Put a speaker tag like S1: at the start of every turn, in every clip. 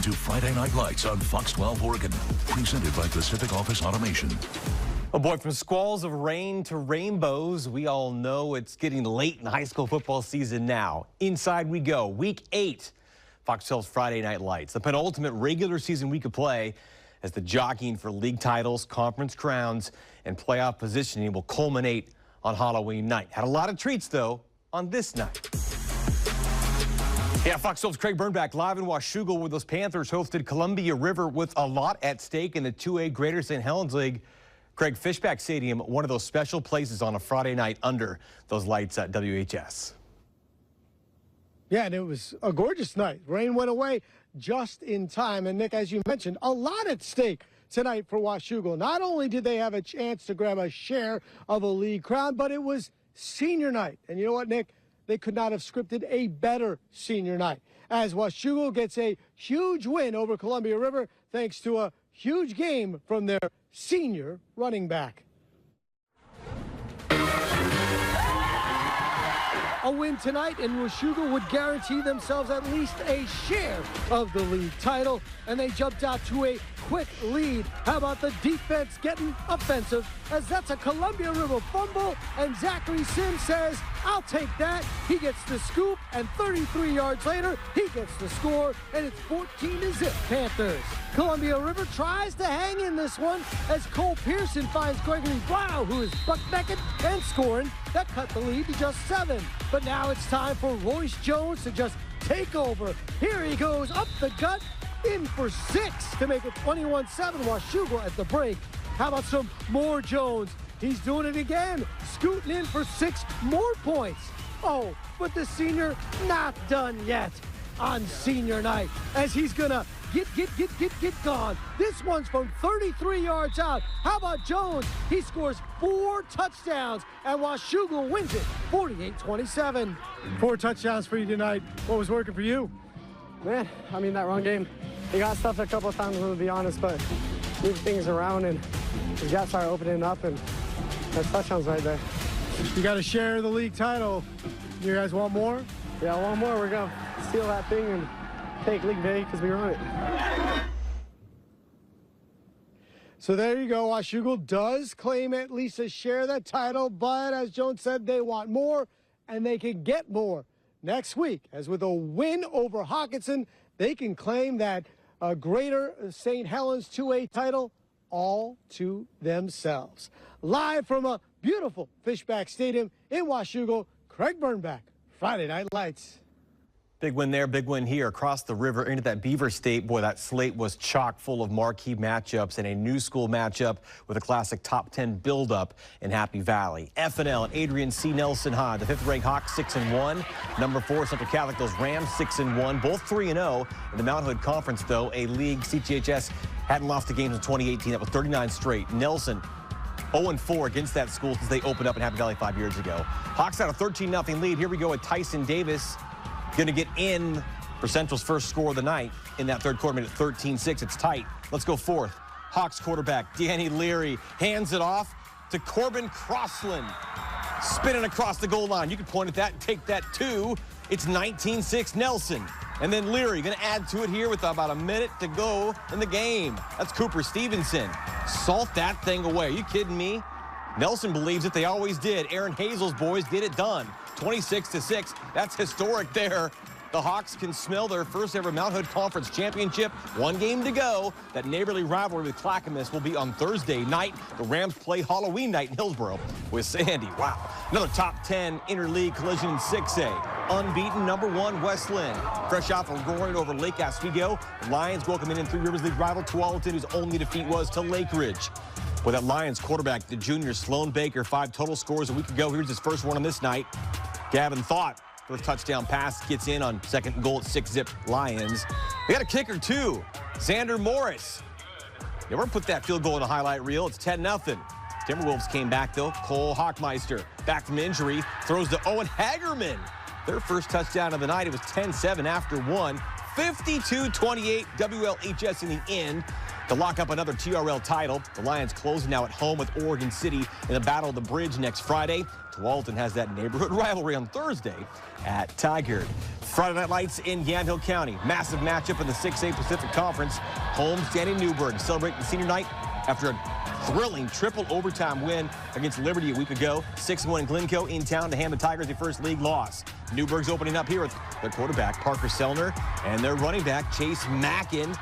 S1: Welcome to Friday Night Lights on Fox 12 Oregon, presented by Pacific Office Automation.
S2: Oh boy, from squalls of rain to rainbows, we all know it's getting late in high school football season now. Inside we go, week 8, Fox 12's Friday Night Lights, the penultimate regular season week of play as the jockeying for league titles, conference crowns, and playoff positioning will culminate on Halloween night. Had a lot of treats, though, on this night. Yeah, Fox 12's Craig Burnback live in Washougal, where those Panthers hosted Columbia River with a lot at stake in the 2A Greater St. Helens League. Craig, Fishback Stadium, one of those special places on a Friday night under those lights at WHS.
S3: Yeah, and it was a gorgeous night. Rain went away just in time. And, Nick, as you mentioned, a lot at stake tonight for Washougal. Not only did they have a chance to grab a share of a league crown, but it was senior night. And you know what, Nick? They could not have scripted a better senior night, as Washougal gets a huge win over Columbia River thanks to a huge game from their senior running back. A win tonight, and Washougal would guarantee themselves at least a share of the league title, and they jumped out to a quick lead. How about the defense getting offensive, as that's a Columbia River fumble, and Zachary Sims says, "I'll take that." He gets the scoop, and 33 yards later, he gets the score, and it's 14-0 Panthers. Columbia River tries to hang in this one as Cole Pearson finds Gregory Blau, who is buck-naked and scoring. That cut the lead to just 7. But now it's time for Royce Jones to just take over. Here he goes up the gut, in for 6 to make it 21-7 Washougal at the break. How about some more Jones? He's doing it again, scooting in for 6 more points. Oh, but the senior not done yet on senior night, as he's gonna get gone. This one's from 33 yards out. How about Jones? He scores 4 touchdowns, and Washougal wins it 48-27. 4 touchdowns for you tonight. What was working for you?
S4: Man, I mean, that run game, he got stuffed a couple of times, to be honest, but moved things around, and his gaps started opening up, and that's touchdowns right there.
S3: You got to share the league title. You guys want more?
S4: Yeah, one more. We're going to steal that thing and take league day because we run it.
S3: So there you go. Washougal does claim at least a share of that title, but as Jones said, they want more, and they can get more next week, as with a win over Hawkinson, they can claim that Greater St. Helens 2A title all to themselves. Live from a beautiful Fishback Stadium in Washougal, Craig Burnback, Friday Night Lights.
S2: Big win there, big win here. Across the river into that Beaver State. Boy, that slate was chock full of marquee matchups and a new school matchup with a classic top 10 buildup in Happy Valley. FNL and Adrian C. Nelson High, the 5th-ranked Hawks 6-1. Number 4, Central Catholic, those Rams 6-1, both 3-0. In the Mount Hood Conference, though, a league CTHS hadn't lost a game in 2018. That was 39 straight. Nelson 0-4 against that school since they opened up in Happy Valley 5 years ago. Hawks had a 13-0 lead. Here we go with Tyson Davis. Going to get in for Central's first score of the night in that third quarter, minute 13-6. It's tight. Let's go fourth. Hawks quarterback Danny Leary hands it off to Corbin Crossland. Spinning across the goal line. You can point at that and take that too. It's 19-6 Nelson. And then Leary going to add to it here with about a minute to go in the game. That's Cooper Stevenson. Salt that thing away. Are you kidding me? Nelson believes it. They always did. Aaron Hazel's boys get it done. 26-6. That's historic there. The Hawks can smell their first ever Mount Hood Conference Championship. 1 game to go. That neighborly rivalry with Clackamas will be on Thursday night. The Rams play Halloween night in Hillsboro with Sandy. Wow. Another top 10 interleague collision in 6A. Unbeaten number 1 West Lynn. Fresh off a roaring over Lake Oswego. The Lions welcoming in 3 Rivers League rival Tualatin, whose only defeat was to Lake Ridge. With that Lions quarterback, the junior Sloan Baker, 5 total scores a week ago. Here's his first one on this night. Gavin Thought, first touchdown pass, gets in on second goal at 6-zip Lions. They got a kicker too, Xander Morris. Never put that field goal in the highlight reel. It's 10-0. Timberwolves came back though. Cole Hockmeister, back from injury, throws to Owen Hagerman. Their first touchdown of the night. It was 10-7 after 1. 52-28 WLHS in the end. to lock up another TRL title. The Lions closing now at home with Oregon City in the Battle of the Bridge next Friday. Tualatin has that neighborhood rivalry on Thursday at Tigard. Friday Night Lights in Yamhill County. Massive matchup in the 6A Pacific Conference. Homestead Newburgh celebrating senior night after a thrilling triple overtime win against Liberty a week ago. 6-1 in Glencoe in town to hand the Tigers their first league loss. Newburgh's opening up here with their quarterback, Parker Sellner, and their running back, Chase Mackin,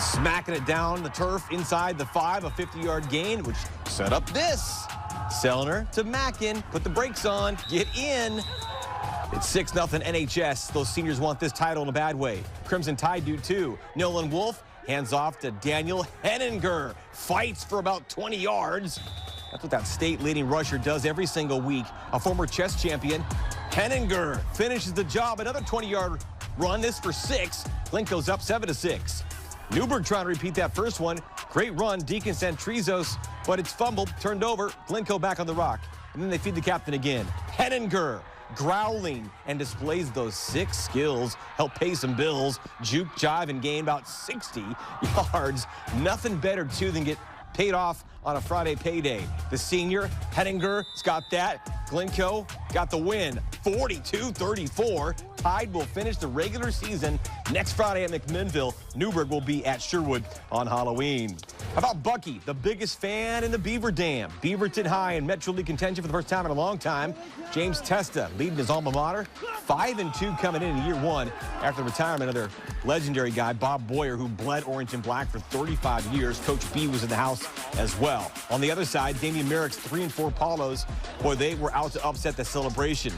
S2: smacking it down the turf inside the 5, a 50-yard gain, which set up this. Sellner to Mackin, put the brakes on, get in. It's 6-0 NHS. Those seniors want this title in a bad way. Crimson Tide do too. Nolan Wolf hands off to Daniel Henninger. Fights for about 20 yards. That's what that state-leading rusher does every single week. A former chess champion, Henninger finishes the job. Another 20-yard run, this for 6. Glencoe's up 7-6. Newburgh trying to repeat that first one. Great run, Deacon Santrizos, but it's fumbled, turned over. Glencoe back on the rock. And then they feed the captain again. Henninger growling and displays those 6 skills, help pay some bills, juke, jive, and gain about 60 yards. Nothing better, too, than get paid off on a Friday payday. The senior, Henninger's got that. Glencoe got the win, 42-34. Tide will finish the regular season next Friday at McMinnville. Newburgh will be at Sherwood on Halloween. How about Bucky, the biggest fan in the Beaver Dam? Beaverton High in Metro League contention for the first time in a long time. James Testa leading his alma mater. 5-2 coming in year 1 after the retirement of their legendary guy, Bob Boyer, who bled orange and black for 35 years. Coach B was in the house as well. On the other side, Damian Merrick's 3-4 Apollos. Boy, they were out to upset the celebration.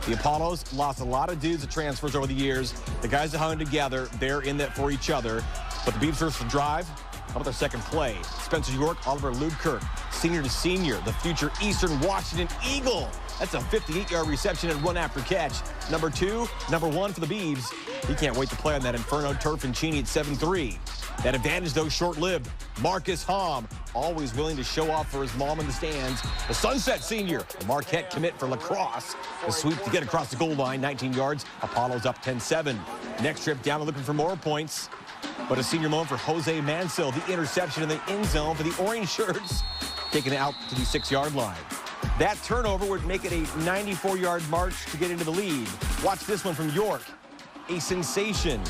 S2: The Apollos lost a lot of dudes to transfers over the years. The guys that hung together, they're in that for each other. But the Beavs first drive, how about their second play? Spencer York, Oliver Ludkirk, senior to senior, the future Eastern Washington Eagle. That's a 58-yard reception and run after catch. Number 2, number 1 for the Beavs. He can't wait to play on that Inferno turf in Cheney at 7-3. That advantage, though, short-lived. Marcus Hom, always willing to show off for his mom in the stands. The Sunset senior, a Marquette commit for lacrosse. The sweep to get across the goal line, 19 yards. Apollo's up 10-7. Next trip down and looking for more points. But a senior moment for Jose Mansell, the interception in the end zone for the orange shirts, taking it out to the 6-yard line. That turnover would make it a 94-yard march to get into the lead. Watch this one from York, a sensation.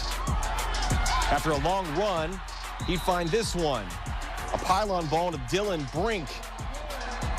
S2: After a long run, he'd find this one. A pylon ball to Dylan Brink.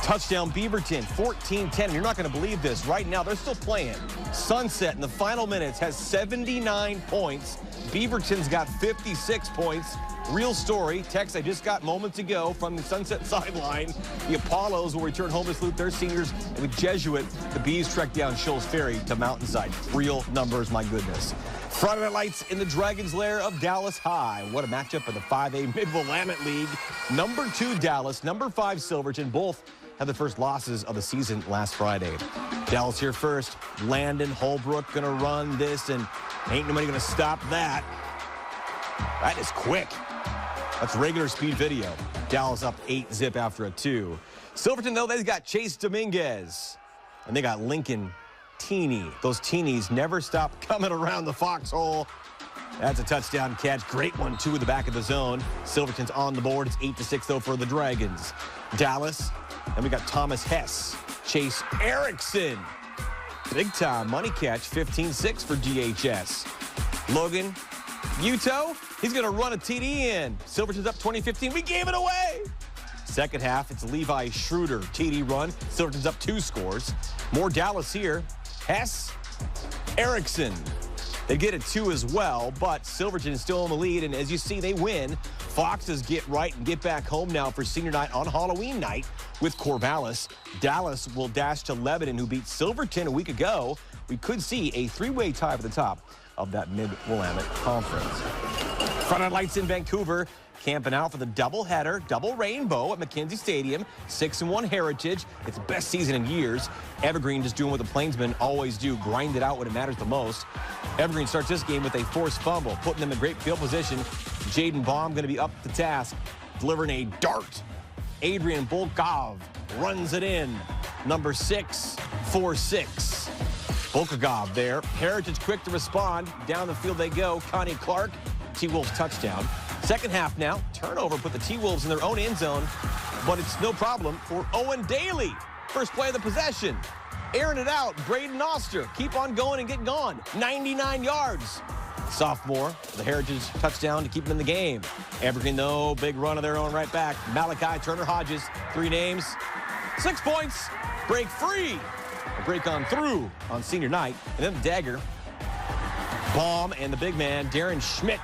S2: Touchdown Beaverton, 14-10. You're not going to believe this. Right now, they're still playing. Sunset in the final minutes has 79 points. Beaverton's got 56 points. Real story, text I just got moments ago from the Sunset sideline. The Apollos will return home to salute their seniors. And with Jesuit, the Bees trek down Shoals Ferry to Mountainside. Real numbers, my goodness. Friday Night Lights in the Dragon's Lair of Dallas High. What a matchup in the 5A Mid-Willamette League. Number 2 Dallas, number 5 Silverton. Both had the first losses of the season last Friday. Dallas here first. Landon Holbrook gonna run this, and ain't nobody gonna stop that. That is quick. That's regular speed video. Dallas up 8-zip after a 2. Silverton, though, they've got Chase Dominguez. And they got Lincoln Teeny. Those teenies never stop coming around the foxhole. That's a touchdown catch. Great one, too, in the back of the zone. Silverton's on the board. It's 8-6, though, for the Dragons. Dallas. Then we got Thomas Hess. Chase Erickson. Big-time money catch. 15-6 for DHS. Logan Uto. He's going to run a TD in. Silverton's up 20-15. We gave it away. Second half, it's Levi Schroeder. TD run. Silverton's up 2 scores. More Dallas here. Hess, Erickson. They get a 2 as well, but Silverton is still in the lead, and as you see, they win. Foxes get right and get back home now for senior night on Halloween night with Corvallis. Dallas will dash to Lebanon, who beat Silverton a week ago. We could see a 3-way tie for the top of that Mid-Willamette Conference. Friday Night Lights in Vancouver, camping out for the doubleheader, double rainbow at McKenzie Stadium. 6-1 Heritage. It's best season in years. Evergreen just doing what the Plainsmen always do, grind it out when it matters the most. Evergreen starts this game with a forced fumble, putting them in great field position. Jaden Baum going to be up to task, delivering a dart. Adrian Volkov runs it in. Number 6, 4-6. Volkov there. Heritage quick to respond. Down the field they go. Connie Clark, T-Wolves touchdown. Second half now, turnover put the T-Wolves in their own end zone, but it's no problem for Owen Daly. First play of the possession. Airing it out, Braden Oster. Keep on going and get gone. 99 yards. Sophomore, the Heritage touchdown to keep them in the game. Evergreen, though, big run of their own right back. Malachi Turner-Hodges, 3 names, 6 points. Break free. A break on through on senior night. And then the dagger. Baum and the big man, Darren Schmidt,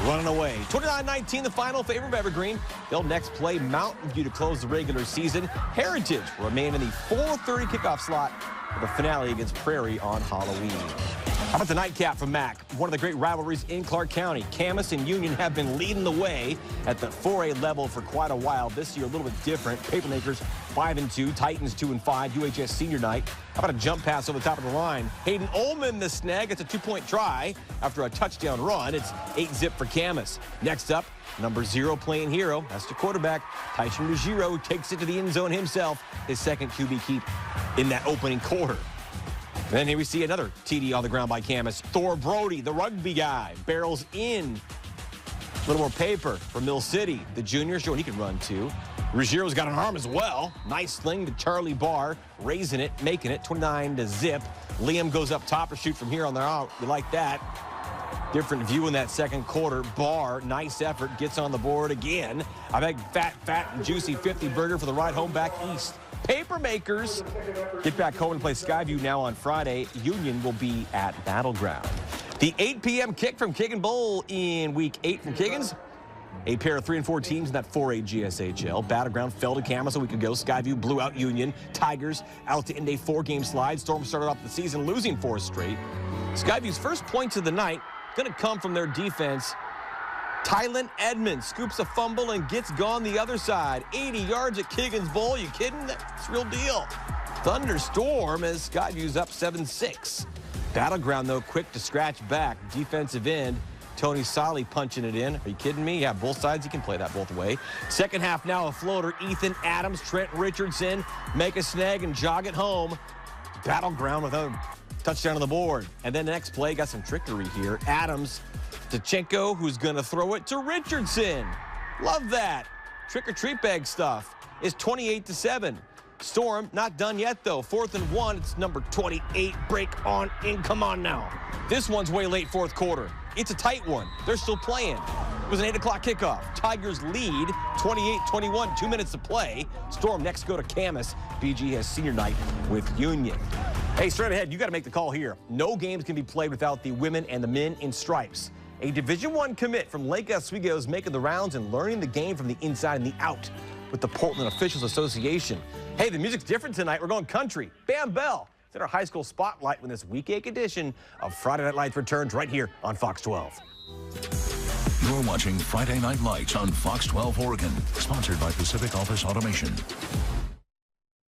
S2: running away. 29-19, the final favor of Evergreen. They'll next play Mountain View to close the regular season. Heritage will remain in the 4:30 kickoff slot for the finale against Prairie on Halloween. How about the nightcap from MAC? One of the great rivalries in Clark County. Camas and Union have been leading the way at the 4A level for quite a while. This year, a little bit different. Papermakers 5-2, Titans 2-5, UHS senior night. How about a jump pass over the top of the line? Hayden Ullman, the snag. It's a 2-point try after a touchdown run. It's 8-zip for Camas. Next up, number 0 playing hero. That's the quarterback, Tyson Ruggiero, takes it to the end zone himself. His second QB keep in that opening quarter. Then here we see another TD on the ground by Camas. Thor Brody, the rugby guy, barrels in. A little more paper for Mill City. The junior showing he can run too. Ruggiero's got an arm as well. Nice sling to Charlie Barr, raising it, making it 29-zip. Liam goes up top to shoot from here on the out. You like that. Different view in that second quarter. Barr, nice effort, gets on the board again. I think fat and juicy 50 burger for the ride home back east. Papermakers get back home and play Skyview now on Friday. Union will be at Battleground. The 8 p.m. kick from Kiggin Bowl in Week 8 from Kiggins. A pair of 3 and 4 teams in that 4A GSHL. Battleground fell to Camas a week ago. Skyview blew out Union. Tigers out to end a 4-game slide. Storm started off the season losing 4 straight. Skyview's first points of the night going to come from their defense. Tylen Edmonds scoops a fumble and gets gone the other side. 80 yards at Kiggins Bowl. You kidding? That's real deal. Thunderstorm as Skyview's up 7-6. Battleground, though, quick to scratch back. Defensive end, Tony Solly punching it in. Are you kidding me? Yeah, both sides. You can play that both way. Second half now, a floater. Ethan Adams, Trent Richardson make a snag and jog it home. Battleground with a touchdown on the board. And then the next play, got some trickery here. Adams, Tachenko, who's going to throw it to Richardson. Love that. Trick-or-treat bag stuff. It's 28-7. Storm not done yet, though. 4th and 1. It's number 28. Break on in. Come on now. This one's way late fourth quarter. It's a tight one. They're still playing. It was an 8 o'clock kickoff. Tigers lead 28-21. 2 minutes to play. Storm next go to Camas. BG has senior night with Union. Hey, straight ahead, you got to make the call here. No games can be played without the women and the men in stripes. A Division I commit from Lake Oswego is making the rounds and learning the game from the inside and the out with the Portland Officials Association. Hey, the music's different tonight. We're going country. Bam Bell. It's in our high school spotlight when this Week 8 edition of Friday Night Lights returns right here on Fox 12.
S1: You're watching Friday Night Lights on Fox 12 Oregon, sponsored by Pacific Office Automation.